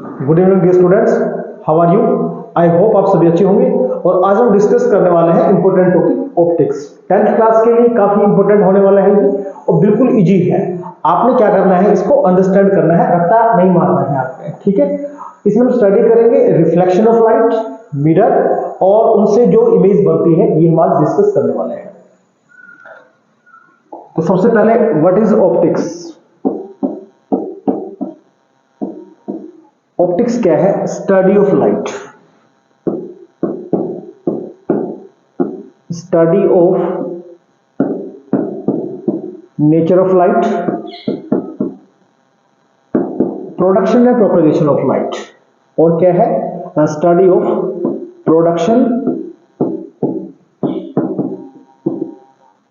Good evening dear students, how are you? I hope आप सभी अच्छे होंगे। और आज हम डिस्कस करने वाले हैं important topic optics. 10th class के लिए काफी इंपॉर्टेंट होने वाला है ये और बिल्कुल इजी है। आपने क्या करना है, इसको अंडरस्टैंड करना है, रट्टा नहीं मारना है आपने, ठीक है। इसमें हम स्टडी करेंगे रिफ्लेक्शन ऑफ लाइट, मिरर और उनसे जो इमेज बनती है, ये हम आज डिस्कस करने वाले हैं। तो सबसे पहले व्हाट इज ऑप्टिक्स? ऑप्टिक्स क्या है? Study of light, study of nature of light, production and propagation of light. और क्या है? Study of production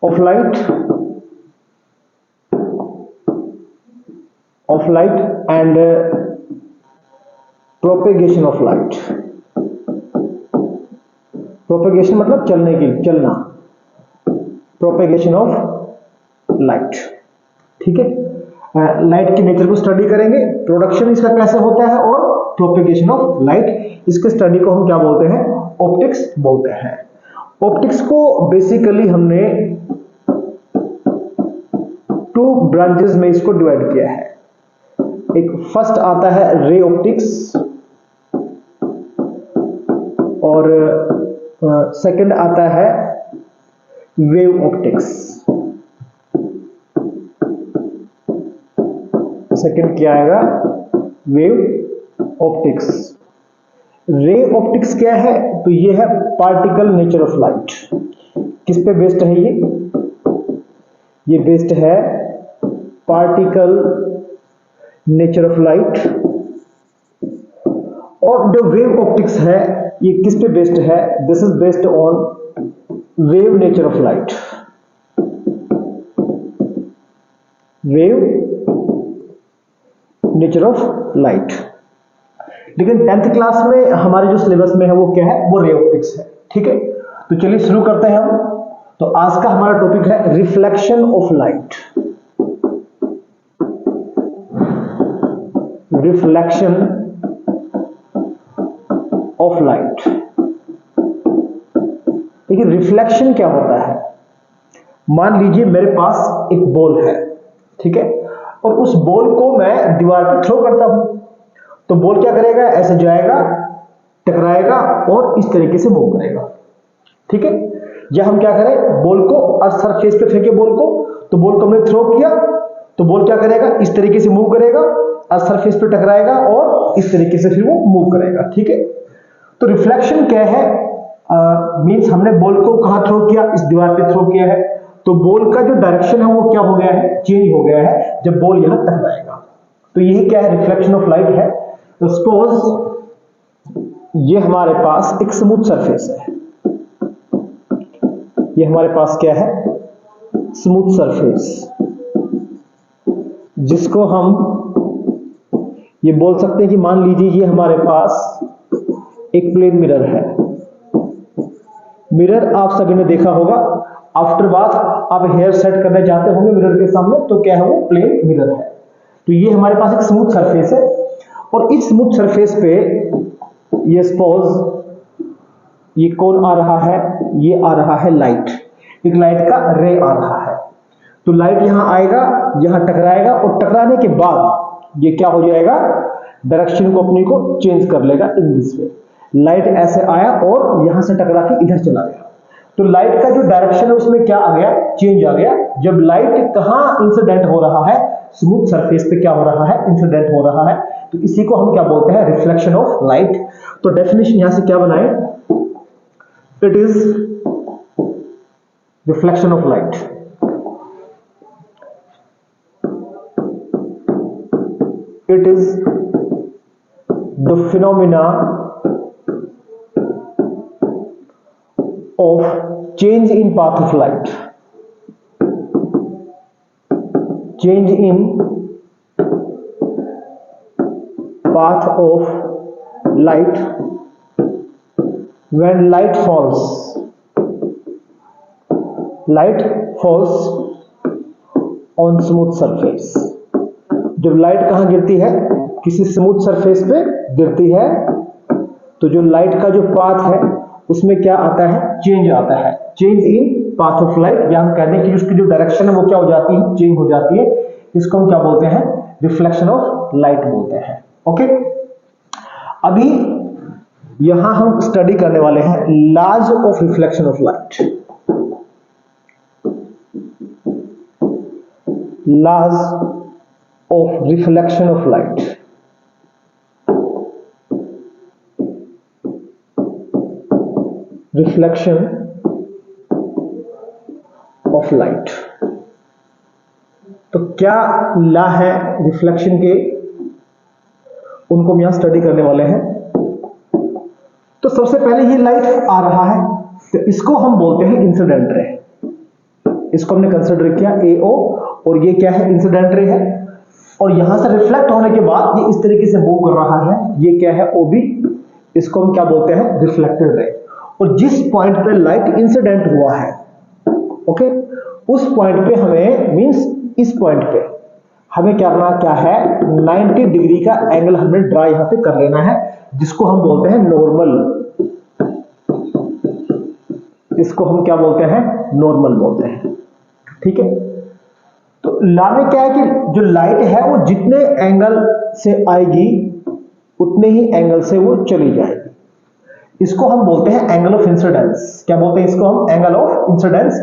of light and propagation of light. Propagation मतलब चलना, प्रोपेगेशन ऑफ लाइट, ठीक है। लाइट के नेचर को स्टडी करेंगे, प्रोडक्शन इसका कैसे होता है और प्रोपेगेशन ऑफ लाइट, इसके स्टडी को हम क्या बोलते हैं? ऑप्टिक्स बोलते हैं। ऑप्टिक्स को बेसिकली हमने 2 ब्रांचेस में इसको डिवाइड किया है। एक फर्स्ट आता है रे ऑप्टिक्स और सेकंड आता है वेव ऑप्टिक्स। सेकंड क्या आएगा? Wave optics. रे ऑप्टिक्स क्या है? तो ये है पार्टिकल नेचर ऑफ लाइट। किस पे बेस्ड है ये बेस्ड है पार्टिकल नेचर ऑफ लाइट। और जो वेव ऑप्टिक्स है ये किस पे बेस्ड है? This is based on wave nature of light. Wave nature of light. लेकिन 10th क्लास में हमारे जो सिलेबस में है वो क्या है? वो रे ऑप्टिक्स है, ठीक है। तो चलिए शुरू करते हैं हम। तो आज का हमारा टॉपिक है reflection of light. Reflection of light. देखिए रिफ्लेक्शन क्या होता है? मान लीजिए मेरे पास एक बॉल है, ठीक है, और उस बॉल को मैं दीवार पर थ्रो करता हूं, तो बॉल क्या करेगा? ऐसे जाएगा, टकराएगा और इस तरीके से मूव करेगा, ठीक है। या हम क्या करें, बॉल को अर्थ सरफेस पे फेंके बॉल को, तो बॉल को हमने थ्रो किया तो बॉल क्या करेगा? इस तरीके से मूव करेगा, अर्थ सरफेस पे टकराएगा और इस तरीके से फिर वो मूव करेगा, ठीक है। तो रिफ्लेक्शन क्या है? मींस हमने बॉल को कहां थ्रो किया? इस दीवार पे थ्रो किया है, तो बॉल का जो डायरेक्शन है वो क्या हो गया है? चेंज हो गया है जब बॉल यहां टकराएगा। तो यही क्या है? रिफ्लेक्शन ऑफ लाइट है। तो सपोज ये हमारे पास एक स्मूथ सरफेस है, ये हमारे पास क्या है? स्मूथ सरफेस, जिसको हम ये बोल सकते हैं कि मान लीजिए ये हमारे पास एक प्लेन मिरर है। मिरर आप सभी ने देखा होगा, आफ्टर बाथ आप हेयर सेट करने जाते होंगे मिरर के सामने, तो क्या है? वो प्लेन मिरर है। तो ये हमारे पास एक स्मूथ सरफेस है और इस स्मूथ सरफेस पे ये सपोज ये कौन आ रहा है? ये आ रहा है लाइट, एक लाइट का रे आ रहा है। तो लाइट यहां आएगा, यहां टकराएगा और टकराने के बाद ये क्या हो जाएगा? डायरेक्शन को अपनी को चेंज कर लेगा इन दिस वे। लाइट ऐसे आया और यहां से टकरा के इधर चला गया, तो लाइट का जो डायरेक्शन है उसमें क्या आ गया? चेंज आ गया। जब लाइट कहां इंसिडेंट हो रहा है? स्मूथ सरफेस पे क्या हो रहा है? इंसिडेंट हो रहा है। तो इसी को हम क्या बोलते हैं? Reflection of light. तो डेफिनेशन यहां से क्या बनाए? It is reflection of light. It is the phenomena of change in path of light, change in path of light when light falls on smooth surface। जब लाइट कहां गिरती है? किसी स्मूथ सरफेस पे गिरती है तो जो लाइट का जो पाथ है उसमें क्या आता है, चेंज आता है, change in path of light, या हम कहते हैं कि उसकी जो डायरेक्शन है वो क्या हो जाती है, चेंज हो जाती है। इसको हम क्या बोलते हैं, रिफ्लेक्शन ऑफ लाइट बोलते हैं। ओके, अभी यहां हम स्टडी करने वाले हैं laws of reflection of light. Laws of reflection of light. Reflection of light, तो क्या लॉ है रिफ्लेक्शन के, उनको हम यहां स्टडी करने वाले हैं। तो सबसे पहले ये लाइट आ रहा है तो इसको हम बोलते हैं इंसिडेंट रे। इसको हमने कंसीडर किया AO, और ये क्या है, इंसिडेंट रे है, और यहां से रिफ्लेक्ट होने के बाद ये इस तरीके से मूव कर रहा है, ये क्या है, OB, इसको हम क्या बोलते हैं, रिफ्लेक्टेड रे। और जिस पॉइंट पे लाइट इंसिडेंट हुआ है, ओके, उस पॉइंट पे हमें, मींस इस पॉइंट पे हमें क्या करना, क्या है, 90 डिग्री का एंगल हमें ड्रा यहां पे कर लेना है, जिसको हम बोलते हैं नॉर्मल। इसको हम क्या बोलते हैं, नॉर्मल बोलते हैं। ठीक है, तो लॉ में क्या है कि जो लाइट है वो जितने एंगल से आएगी उतने ही एंगल से वो चली जाएगी। इसको हम बोलते हैं एंगल ऑफ इंसिडेंस। क्या बोलते हैं इसको हम, एंगल ऑफ इंसिडेंस।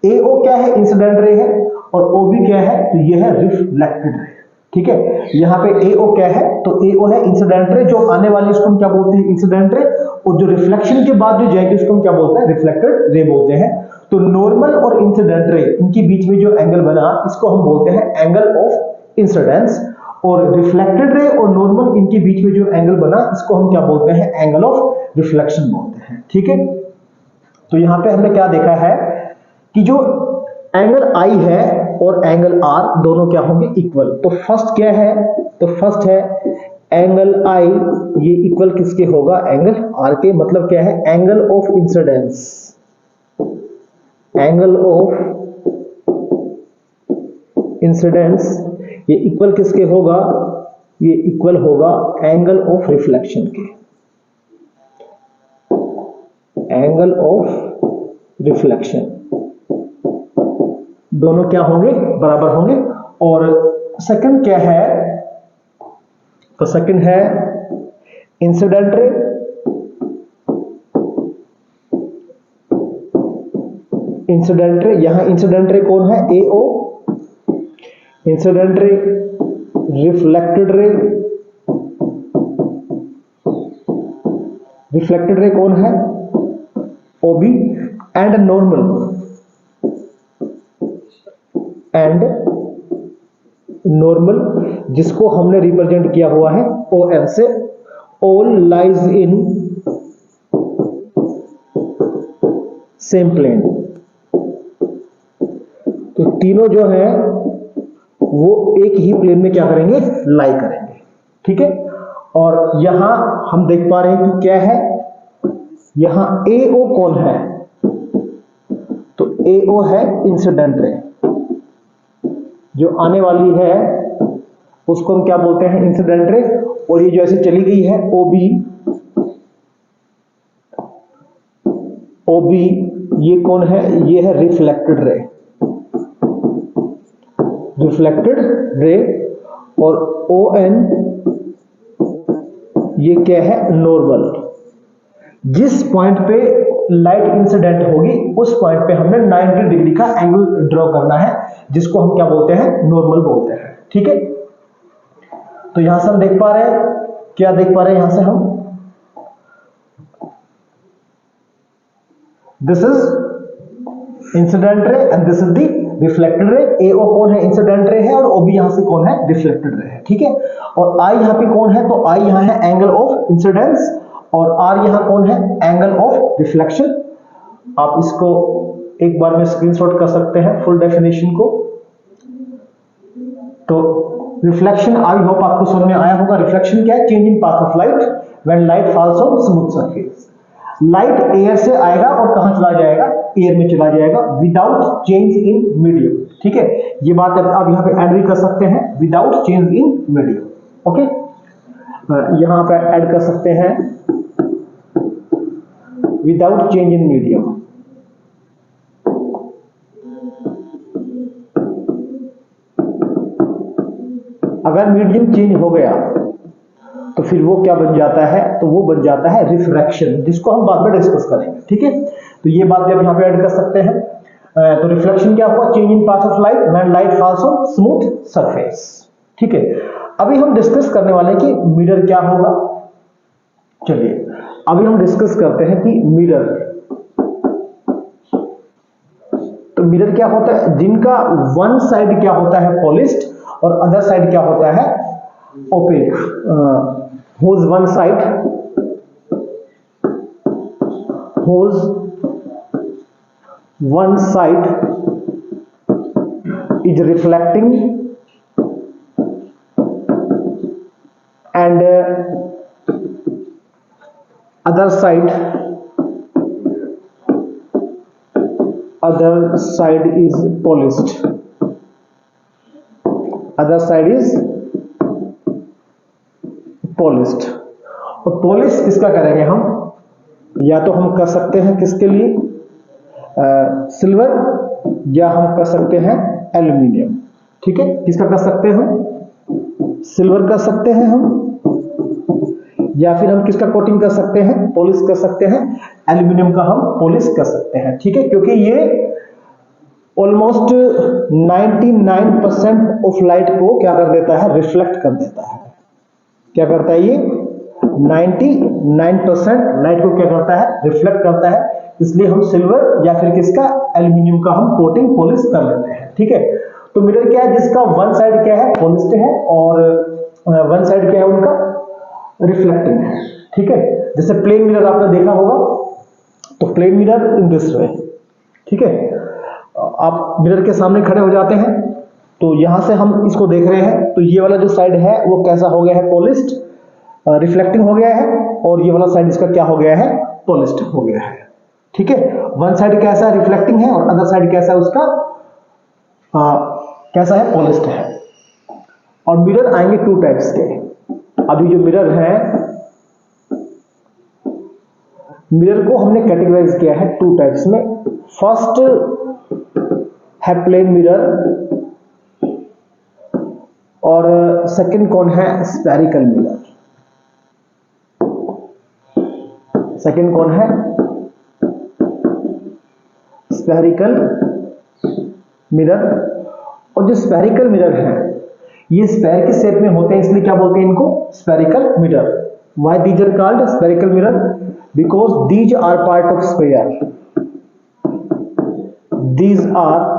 AO क्या है, इंसिडेंट रे है, और OB क्या है, तो ये है रिफ्लेक्टेड रे। ठीक है, यहाँ पे AO क्या है, तो AO है इंसिडेंट रे, जो आने वाली इसको हम क्या बोलते हैं, इंसिडेंट रे, और जो रिफ्लेक्शन के बाद जो जाएगी उसको हम क्या बोलते हैं, रिफ्लेक्टेड रे बोलते हैं। तो नॉर्मल और इंसिडेंट रे, इनके बीच में जो एंगल बना इसको हम बोलते हैं एंगल ऑफ इंसिडेंस, और रिफ्लेक्टेड रे और नॉर्मल, इनके बीच में जो एंगल बना इसको हम क्या बोलते हैं, एंगल ऑफ रिफ्लेक्शन बोलते हैं। ठीक है, तो यहां पे हमने क्या देखा है कि जो एंगल I है और एंगल R दोनों क्या होंगे, इक्वल। तो फर्स्ट क्या है, तो फर्स्ट है एंगल I, ये इक्वल किसके होगा, एंगल R के। मतलब क्या है, angle of incidence, angle of incidence ये इक्वल किसके होगा, ये इक्वल होगा एंगल ऑफ रिफ्लेक्शन के। एंगल ऑफ रिफ्लेक्शन दोनों क्या होंगे, बराबर होंगे। और सेकंड क्या है, तो सेकंड है इंसिडेंट रे, इंसिडेंट रे, यहां इंसिडेंट रे कौन है, AO, incident ray, reflected ray, reflected ray कौन है, OB, and normal, and normal, जिसको हमने रिप्रेजेंट किया हुआ है ON से, all lies in same plane. तो तीनों जो है वो एक ही प्लेन में क्या करेंगे, लाई करेंगे। ठीक है, और यहां हम देख पा रहे हैं कि क्या है, यहां AO कौन है, तो AO है इंसिडेंट रे, जो आने वाली है उसको हम क्या बोलते हैं, इंसिडेंट रे, और ये जो ऐसे चली गई है OB, OB ये कौन है, ये है रिफ्लेक्टेड रे, रिफ्लेक्टेड रे, और ON ये क्या है, नॉर्मल। जिस पॉइंट पे लाइट इंसिडेंट होगी उस पॉइंट पे हमने 90 डिग्री का एंगल ड्रॉ करना है, जिसको हम क्या बोलते हैं, नॉर्मल बोलते हैं। ठीक है, तो यहां से हम देख पा रहे हैं, क्या देख पा रहे हैं, यहां से हम, this is incident ray and this is the reflected ray. AO कौन है, इंसिडेंट रे है, और OB यहां से कौन है, रिफ्लेक्टेड रे है। ठीक है, और I यहां पे कौन है, तो I यहां है एंगल ऑफ इंसिडेंस, और R यहां कौन है, एंगल ऑफ रिफ्लेक्शन। आप इसको एक बार में स्क्रीनशॉट कर सकते हैं फुल डेफिनेशन को। तो रिफ्लेक्शन, आई होप आपको समझ में आया होगा। रिफ्लेक्शन क्या है, changing path of light when light falls on smooth surface. Light air से आएगा और कहां चला जाएगा, एयर में चला जाएगा, विदाउट चेंज इन मीडियम। ठीक है, ये बात आप यहां पे ऐड भी कर सकते हैं, without change in medium. Okay, यहां पे ऐड कर सकते हैं विदाउट चेंज इन मीडियम। अगर मीडियम चेंज हो गया तो फिर वो क्या बन जाता है, तो वो बन जाता है रिफ्रैक्शन, जिसको हम बाद में डिस्कस करेंगे। ठीक है, तो ये बात भी आप यहाँ पे ऐड कर सकते हैं। तो रिफ्लेक्शन क्या हुआ, change in path of light when light falls on smooth surface. ठीक है, अभी हम डिस्कस करने वाले हैं कि मिरर क्या होगा। चलिए अभी हम डिस्कस करते हैं कि मिरर, तो मिरर क्या होता है, जिनका वन साइड क्या होता है पॉलिश्ड और अदर साइड क्या होता है OPEC, whose one side is reflecting and other side is polished, other side is polished. और पॉलिश किसका करेंगे हम, या तो हम कर सकते हैं किसके लिए सिल्वर, या हम कर सकते हैं एल्यूमिनियम। ठीक है, किसका कर सकते हैं हम, सिल्वर कर सकते हैं हम, या फिर हम किसका कोटिंग कर सकते हैं, पॉलिश कर सकते हैं, एल्यूमिनियम का हम पॉलिश कर सकते हैं। ठीक है, क्योंकि ये ऑलमोस्ट 99% ऑफ लाइट को क्या कर देता है, रिफ्लेक्ट कर देता है। क्या करता है, ये 99% लाइट को क्या करता है, रिफ्लेक्ट करता है। इसलिए हम सिल्वर या फिर किसका, एल्यूमिनियम का हम कोटिंग पॉलिश कर लेते हैं। ठीक है, तो मिरर क्या है, जिसका वन साइड क्या है पॉलिश्ड है और वन साइड क्या है उनका रिफ्लेक्टिंग है। ठीक है, जैसे प्लेन मिरर आपने देखा होगा, तो plane mirror in this way. ठीक है, आप मिरर के सामने खड़े हो जाते हैं, तो यहां से हम इसको देख रहे हैं, तो ये वाला जो साइड है वो कैसा हो गया है, पॉलिश्ड, रिफ्लेक्टिंग हो गया है, और ये वाला साइड इसका क्या हो गया है, पॉलिश्ड हो गया है। ठीक है, वन साइड कैसा है, रिफ्लेक्टिंग है, और अदर साइड कैसा है उसका कैसा है, पॉलिश्ड है। और मिरर आएंगे टू टाइप्स के। अभी जो मिरर है, मिरर को हमने कैटेगराइज किया है टू टाइप्स में। फर्स्ट है प्लेन मिरर, और सेकंड कौन है, स्फेरिकल मिरर। सेकंड कौन है, स्फेरिकल मिरर। और जो स्फेरिकल मिरर है, ये स्फेयर के शेप में होते हैं, इसलिए क्या बोलते हैं इनको, spherical mirror. Why these are called spherical mirror, because these are part of sphere, these are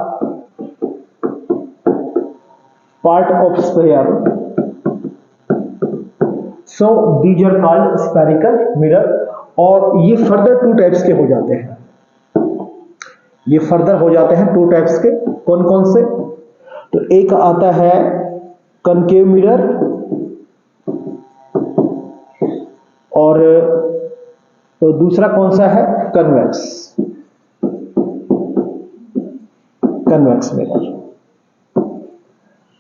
part of sphere, so these are called spherical mirror। और ये फर्दर टू टाइप्स के हो जाते हैं, ये फर्दर हो जाते हैं टू टाइप्स के। कौन कौन से, तो एक आता है कनकेव मिरर, और तो दूसरा कौन सा है, कन्वेक्स, कन्वेक्स मिरर।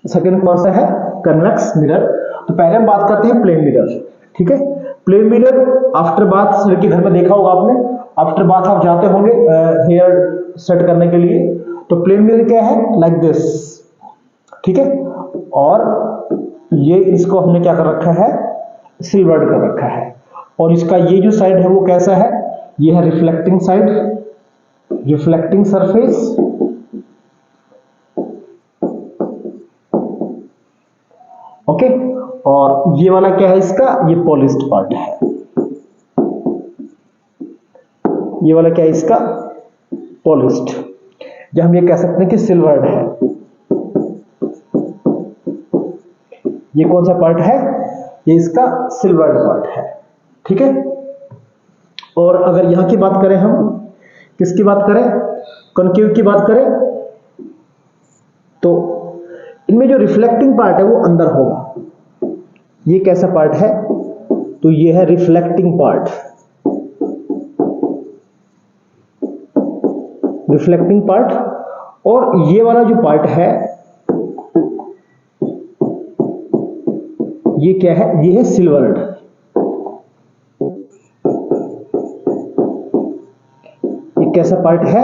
सेकंड कौन सा है, कन्वेक्स मिरर। तो पहले हम बात करते हैं प्लेन मिरर। ठीक है, प्लेन मिरर आफ्टर बाथ, लड़की घर में देखा होगा आपने, आफ्टर बाथ आप जाते होंगे हेयर सेट करने के लिए, तो प्लेन मिरर क्या है, लाइक दिस। ठीक है, और ये इसको हमने क्या कर रखा है, सिल्वर्ड कर रखा है, और इसका ये जो साइड है वो कैसा है, ये है reflecting side, reflecting surface. Okay, और ये वाला क्या है इसका, ये पॉलिश्ड पार्ट है, ये वाला क्या है इसका, पॉलिश्ड, या हम ये कह सकते हैं कि सिल्वर्ड है। ये कौन सा पार्ट है, ये इसका सिल्वर्ड पार्ट है। ठीक है, और अगर यहां की बात करें, हम किसकी बात करें, कॉन्केव की बात करें, तो इनमें जो रिफ्लेक्टिंग पार्ट है वो अंदर होगा। ये कैसा पार्ट है, तो ये है रिफ्लेक्टिंग पार्ट, रिफ्लेक्टिंग पार्ट। और ये वाला जो पार्ट है, ये क्या है, ये है सिल्वर्ड। ये कैसा पार्ट है,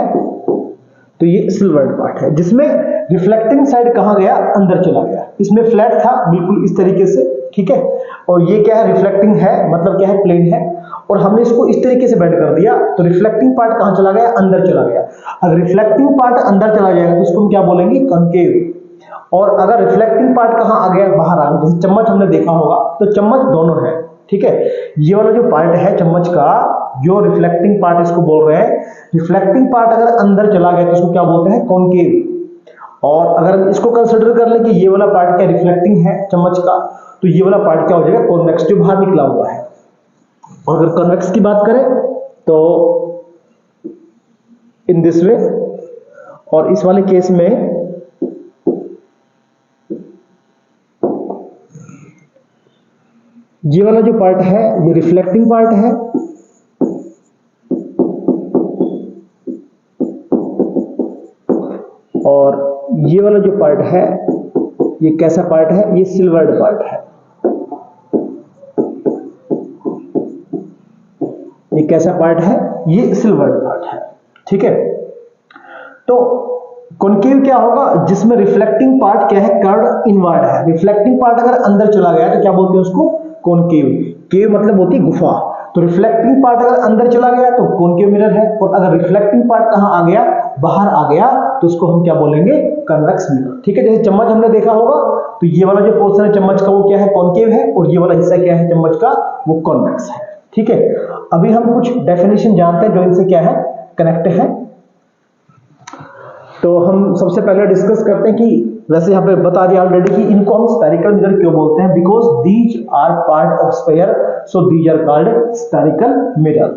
तो ये सिल्वर्ड पार्ट है, जिसमें रिफ्लेक्टिंग साइड कहां गया, अंदर चला गया। इसमें फ्लैट था बिल्कुल इस तरीके से, ठीक है, और ये क्या है, रिफ्लेक्टिंग है, मतलब क्या है, प्लेन है, और हमने इसको इस तरीके से बेंड कर दिया, तो रिफ्लेक्टिंग पार्ट कहां चला गया, अंदर चला गया। अगर रिफ्लेक्टिंग पार्ट अंदर चला जाएगा तो इसको हम क्या बोलेंगे, कॉन्केव। और अगर रिफ्लेक्टिंग पार्ट कहां आ गया, बाहर आ गया, जैसे चम्मच हमने देखा होगा, तो चम्मच दोनों है, ठीक है। ये वाला जो पार्ट है चम्मच का, जो रिफ्लेक्टिंग पार्ट इसको बोल रहे हैं, रिफ्लेक्टिंग पार्ट अगर अंदर चला गया तो इसको क्या बोलते हैं, कॉन्केव। और अगर इसको कंसीडर कर ले कि ये वाला पार्ट क्या रिफ्लेक्टिंग है चम्मच का, तो ये वाला पार्ट क्या हो जाएगा, कॉन्वेक्स, जो बाहर निकला हुआ है। और अगर कॉन्वेक्स की बात करें तो इन दिस वे, और इस वाले केस में ये वाला जो पार्ट है ये रिफ्लेक्टिंग पार्ट है, और ये वाला जो पार्ट है ये कैसा पार्ट है, ये सिल्वर्ड पार्ट है। ये कैसा पार्ट है, ये सिल्वर्ड पार्ट है, ठीक है। तो कॉन्केव क्या होगा, जिसमें रिफ्लेक्टिंग पार्ट क्या है, कर्व इनवर्ड है। रिफ्लेक्टिंग पार्ट अगर अंदर चला गया तो क्या बोलते हैं उसको, कॉन्केव। केव मतलब होती है गुफा, तो रिफ्लेक्टिंग पार्ट अगर अंदर चला गया तो कॉन्केव मिरर है, और अगर रिफ्लेक्टिंग पार्ट कहां आ गया, बाहर आ गया, तो उसको हम क्या बोलेंगे, कन्वेक्स मिरर, ठीक है। जैसे चम्मच हमने देखा होगा, तो ये वाला जो पोर्शन है चम्मच का वो क्या है, कॉन्केव है, और ये वाला हिस्सा क्या है चम्मच का, वो कॉन्वेक्स है, ठीक है। अभी हम कुछ डेफिनेशन जानते हैं जो इनसे क्या है, कनेक्ट है। तो हम सबसे पहले डिस्कस करते हैं कि वैसे यहाँ पे बता दिया ऑलरेडी कि इनको हम स्फेरिकल मिरर क्यों बोलते हैं, because these are part of sphere, so these are called spherical mirror,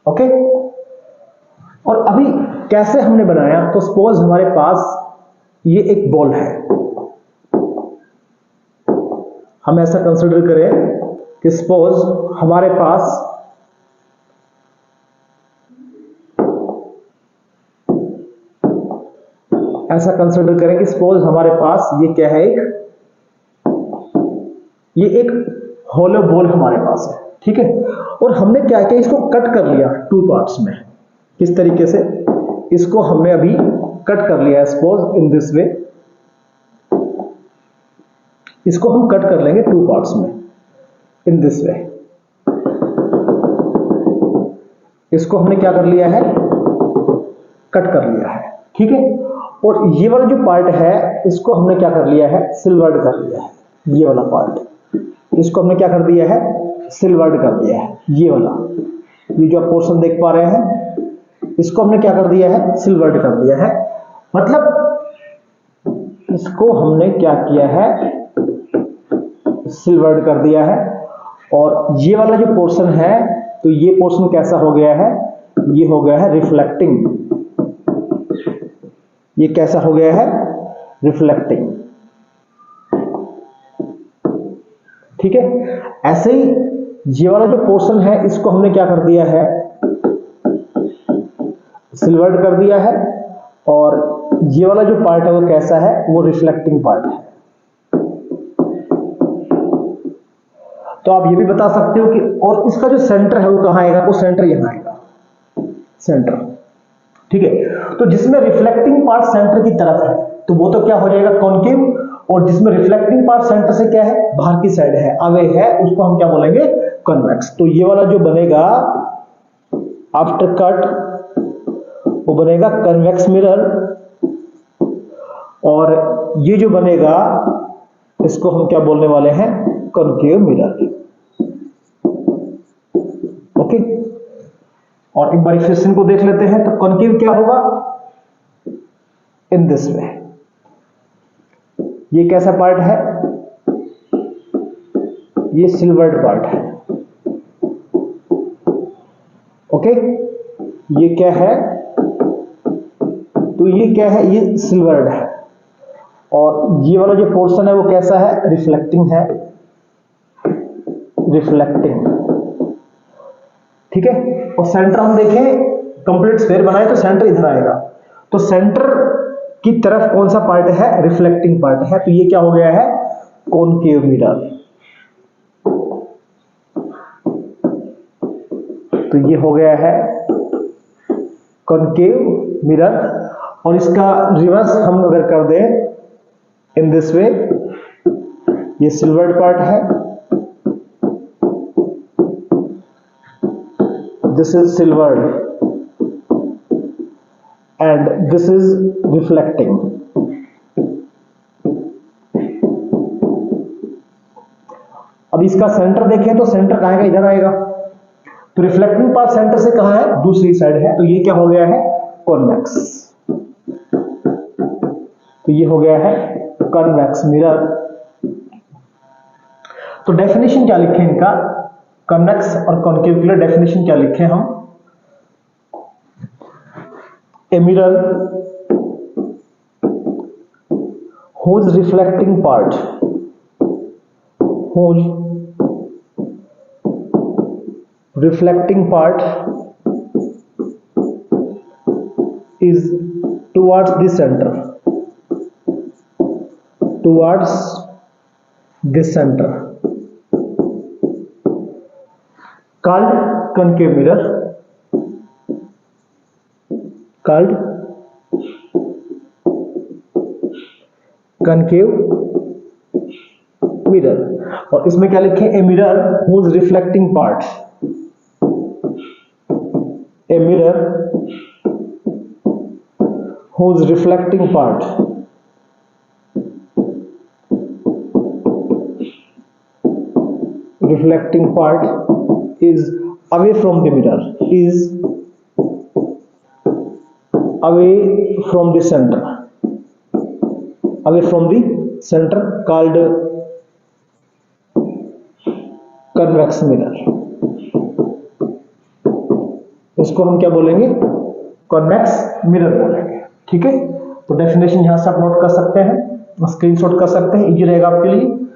okay. और अभी कैसे हमने बनाया, तो सपोज हमारे पास ये एक बॉल है, हम ऐसा कंसिडर करें कि सपोज हमारे पास ऐसा कंसिडर करें कि सपोज हमारे पास ये क्या है, ये एक होलो बॉल हमारे पास है, ठीक है। और हमने क्या किया, इसको कट कर लिया टू पार्ट्स में, किस तरीके से, इसको हमने अभी कट कर लिया है, सपोज इन दिस वे, इसको हम कट कर लेंगे टू पार्ट्स में, इन दिस वे। इसको हमने क्या कर लिया है, कट कर लिया है, ठीक है। और ये वाला जो पार्ट है इसको हमने क्या कर लिया है, सिल्वर्ड कर लिया है। ये वाला पार्ट इसको हमने क्या कर दिया है, सिल्वर्ड कर दिया है। ये वाला, ये जो आप पोर्शन देख पा रहे हैं, इसको हमने क्या कर दिया है, सिल्वर्ड कर दिया है। मतलब इसको हमने क्या किया है, सिल्वर्ड कर दिया है। और ये वाला जो पोर्शन है, तो ये पोर्शन कैसा हो गया है, ये हो गया है रिफ्लेक्टिंग। ये कैसा हो गया है, रिफ्लेक्टिंग, ठीक है। ऐसे ही ये वाला जो पोर्शन है इसको हमने क्या कर दिया है, सिल्वर्ड कर दिया है। और ये वाला जो पार्ट है वो कैसा है, वो रिफ्लेक्टिंग पार्ट है। तो आप ये भी बता सकते हो कि, और इसका जो सेंटर है वो कहां आएगा, वो सेंटर यहां आएगा, सेंटर, ठीक है। तो जिसमें रिफ्लेक्टिंग पार्ट सेंटर की तरफ है तो वो तो क्या हो जाएगा, कॉन्केव। और जिसमें रिफ्लेक्टिंग पार्ट सेंटर से क्या है, बाहर की साइड है, अवे है, उसको हम क्या बोलेंगे, कन्वेक्स। तो ये वाला जो बनेगा आफ्टर कट वो बनेगा कन्वेक्स मिरर, और ये जो बनेगा इसको हम क्या बोलने वाले हैं, कॉन्केव मिरर, ओके। और एक बार फिर इनको देख लेते हैं। तो कॉन्केव क्या होगा, इन दिस वे, ये कैसा पार्ट है, ये सिल्वर्ड पार्ट है, ओके। ये क्या है, तो ये क्या है, ये सिल्वर्ड है। और ये वाला जो पोर्शन है वो कैसा है, रिफ्लेक्टिंग है, रिफ्लेक्टिंग, ठीक है। और सेंटर हम देखें, कंप्लीट स्फीयर बनाए तो सेंटर इधर आएगा, तो सेंटर की तरफ कौन सा पार्ट है, रिफ्लेक्टिंग पार्ट है। तो ये क्या हो गया है, कॉनकेव मिरर, तो ये हो गया है कॉनकेव मिरर। और इसका रिवर्स हम अगर कर दें इन दिस वे, ये सिल्वर्ड पार्ट है, this is silvered and this is reflecting. अब इसका सेंटर देखें तो सेंटर कहां है, इधर आएगा, तो रिफ्लेक्टिंग पार्ट सेंटर से कहां है, दूसरी साइड है, तो ये क्या हो गया है, कॉन्वेक्स। तो ये हो गया है कॉन्वेक्स मिरर। तो डेफिनेशन क्या लिखे इनका, कॉन्वेक्स और कॉनकेव के लिए डेफिनेशन क्या लिखे हम, a mirror whose reflecting part is towards the center, called concave mirror, और इसमें क्या लिखे, a mirror whose reflecting part is away from the mirror, away from the center, called convex mirror। इसको हम क्या बोलेंगे, कॉन्वेक्स मिरर बोलेंगे। ठीक है, तो डेफिनेशन यहां से आप नोट कर सकते हैं, स्क्रीनशॉट कर सकते हैं, इजी रहेगा आपके लिए।